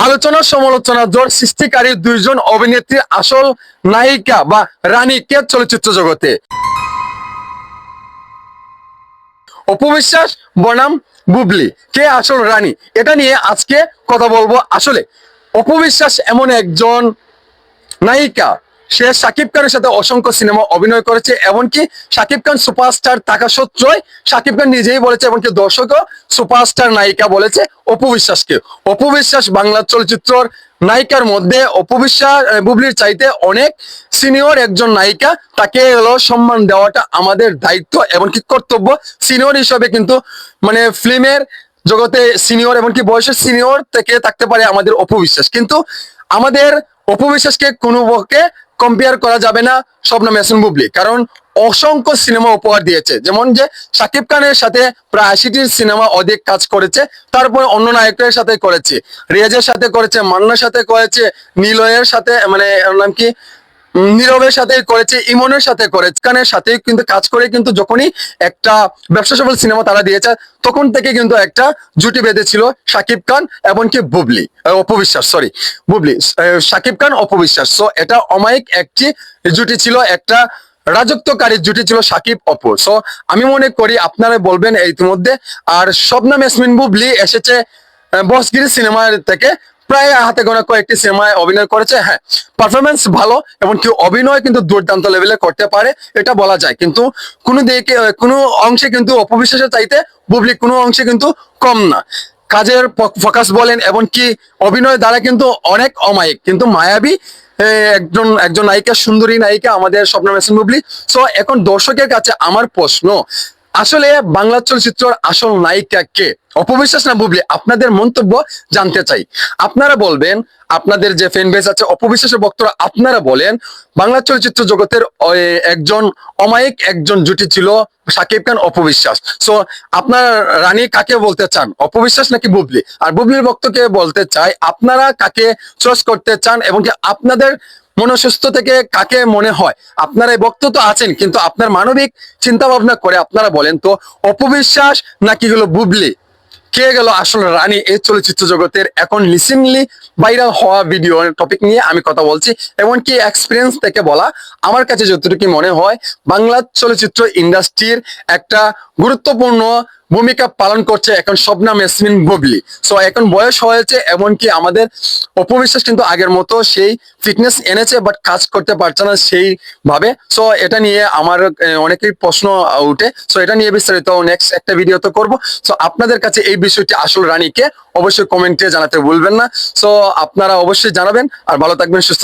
আলোচনা সমালোচনা জোর সৃষ্টিকারী দুইজন অভিনেত্রী আসল নায়িকা বা রানী কে চলচ্চিত্র জগতে? অপু বিশ্বাস বনাম বুবলি, কে আসল রানী? এটা নিয়ে আজকে কথা বলবো। আসলে অপু বিশ্বাস এমন একজন নায়িকা, সে শাকিব খানের সাথে অসংখ্য সিনেমা অভিনয় করেছে, এমনকি শাকিব খান সুপারস্টার থাকা সত্ত্বেও শাকিব খান নিজেই বলেছে, এমনকি দর্শকও সুপারস্টার নায়িকা বলেছে অপু বিশ্বাসকে। অপু বিশ্বাস বাংলা চলচ্চিত্রের নায়িকার মধ্যে অপু বিশ্বাস বুবলির চাইতে অনেক সিনিয়র একজন নায়িকা। তাকে হলো সম্মান দেওয়াটা আমাদের দায়িত্ব, এমনকি কর্তব্য। সিনিয়র হিসাবে কিন্তু মানে ফিল্মের জগতে সিনিয়র, এমনকি বয়সের সিনিয়র থেকে থাকতে পারে আমাদের অপু বিশ্বাস, কিন্তু আমাদের অপু বিশ্বাসকে কোনো পক্ষে কম্পেয়ার করা যাবে না শবনম ইয়াসমিন বুবলি, কারণ অসংখ্য সিনেমা উপহার দিয়েছে। যেমন যে শাকিব খানের সাথে প্রায় 80টি সিনেমা অধিক কাজ করেছে, তারপর অন্য নায়কের সাথে করেছে, রিয়াজের সাথে করেছে, মান্নার সাথে করেছে, নিলয়ের সাথে মানে নাম কি নীরবের সাথে করেছে, ইমনের সাথে করেছে, খানের সাথে কিন্তু কাজ করে কিন্তু যখনই একটা ব্যবসা সফল সিনেমা তারা দিয়েছে, তখন থেকে কিন্তু একটা জুটি বেঁধেছিল শাকিব খান এমনকি বুবলি, অপু বিশ্বাস, সরি বুবলি, শাকিব খান অপু বিশ্বাস। সো এটা অমায়িক একটি জুটি ছিল, একটা রাজত্বকারী জুটি ছিল শাকিব অপু। সো আমি মনে করি আপনারা বলবেন ইতিমধ্যে। আর শবনম ইয়াসমিন বুবলি এসেছে বসগিরি সিনেমার থেকে, প্রায় হাতে গোনা কয়েকটি সিনেমায় অভিনয় করেছে। হ্যাঁ, পারফরমেন্স ভালো, এমনকি অভিনয় কিন্তু দুর্দান্ত লেভেলে করতে পারে, এটা বলা যায়। কিন্তু কোনো দিকে কোনো অংশে কিন্তু অপু বিশ্বাসের চাইতে বুবলি কোনো অংশে কিন্তু কম না। কাজের ফোকাস বলেন, এমনকি অভিনয় দ্বারা কিন্তু অনেক অমায়িক, কিন্তু মায়াবী একজন একজন নায়িকা, সুন্দরী নায়িকা আমাদের শবনম ইয়াসমিন বুবলি। সো এখন দর্শকের কাছে আমার প্রশ্ন, আসলে বাংলা চলচ্চিত্রের আসল নায়িকা কে, অপু বিশ্বাস না বুবলি? আপনাদের মন্তব্য জানতে চাই। আপনারা বলবেন, আপনাদের যে ফ্যান বেস আছে অপু বিশ্বাসের ভক্তরা, আপনারা বলেন বাংলা চলচ্চিত্র জগতের একজন অমায়িক একজন জুটি ছিল শাকিব খান অপু বিশ্বাস। সো আপনার রানী কাকে বলতে চান, অপু বিশ্বাস নাকি বুবলি? আর বুবলির ভক্তকে বলতে চাই, আপনারা কাকে চয়েস করতে চান, এবং কি আপনাদের মনসুস্থ থেকে কাকে মনে হয়? আপনারা এই ভক্ত তো আছেন, কিন্তু আপনার মানবিক চিন্তা ভাবনা করে আপনারা বলেন তো, অপু বিশ্বাস নাকি গেল বুবলি, কে গেল আসলে রানী এই চলচ্চিত্র জগতের? এখন রিসেন্টলি ভাইরাল হওয়া ভিডিও টপিক নিয়ে আমি কথা বলছি, এমনকি এক্সপিরিয়েন্স থেকে বলা। আমার কাছে যতটুকু মনে হয়, বাংলা চলচ্চিত্র ইন্ডাস্ট্রির একটা গুরুত্বপূর্ণ ভূমিকা পালন করছে এখন শবনম ইয়াসমিন বুবলি। সো এখন বয়স হয়েছে, এমনকি আমাদের অপু বিশ্বাস কিন্তু আগের মতো সেই ফিটনেস এনেছে, বাট কাজ করতে পারছে না সেই ভাবে। সো এটা নিয়ে আমার অনেকেই প্রশ্ন উঠে। সো এটা নিয়ে বিস্তারিত নেক্সট একটা ভিডিও তো করবো। সো আপনাদের কাছে এই বিষয়টি আসল রানীকে অবশ্যই কমেন্টে জানাতে ভুলবেন না। সো আপনারা অবশ্যই জানাবেন, আর ভালো থাকবেন, সুস্থ